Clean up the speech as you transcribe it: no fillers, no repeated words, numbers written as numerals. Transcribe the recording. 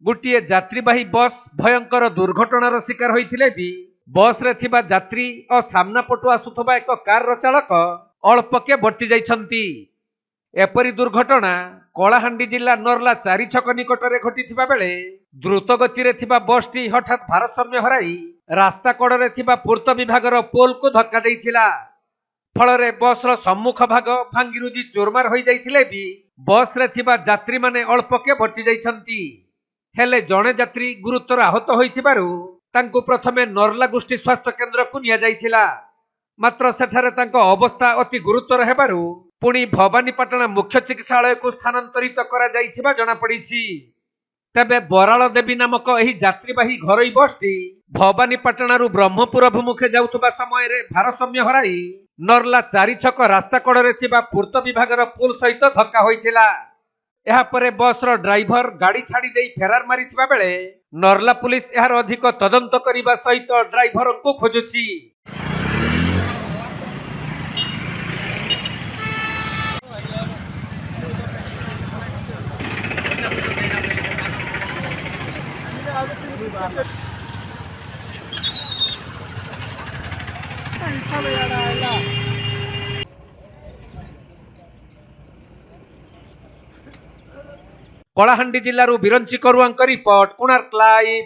गोटे यात्रीवाही बस भयंकर दुर्घटनार शिकार होइथिले भी बस रे थिबा यात्री और सामना पटु आसुथबा एक कार चालक अल्पके बर्ती जाइछंती। एपरी दुर्घटना कलाहांडी जिला नर्ला चारि छक निकटरे घटिथिबा बेले द्रुत गति रे थिबा बस टी हठात भारसाम्य हराई रास्ता कड़रे थिबा पूर्त विभागर पोल को धक्का देइथिला। फलरे बस रो सम्मुख भाग भांगी रुजी चोरमार होई जाइथिले भी बस रे थिबा यात्री माने अल्पके बर्ती जाइछंती। हेले जणे यात्री गुरुतर आहत होइथिबारु तांको प्रथमे नर्ला गोष्ठी स्वास्थ्य केन्द्र को निया जाइथिला। मात्र सेठारे तांको अवस्था अति गुरुतर हेबारु पुणी भवानीपाटना मुख्य चिकित्सालय को स्थानांतरित करा जाइथिबा जणा पड़िछि। तेबे बराल देवी नामक एही यात्रीवाही घरोई बसटी भवानीपाटनारू ब्रह्मपुर अभिमुखे जाउथबा समय रे भारसाम्य हराई नर्ला चारि छक रास्ता कड़रे थिबा पूर्त विभागर पुल सहित धक्का होइथिला। एहा परे बस रो ड्राइवर गाड़ी छाड़ी देई फेरार मारिथिबा बेले नर्ला पुलिस एहार अधिक तदंत करिबा सहित ड्राइवर को खोजुछि। कलाहांडी जिल्लारू बिरंची करुआंक रिपोर्ट कोणार्क लाइव।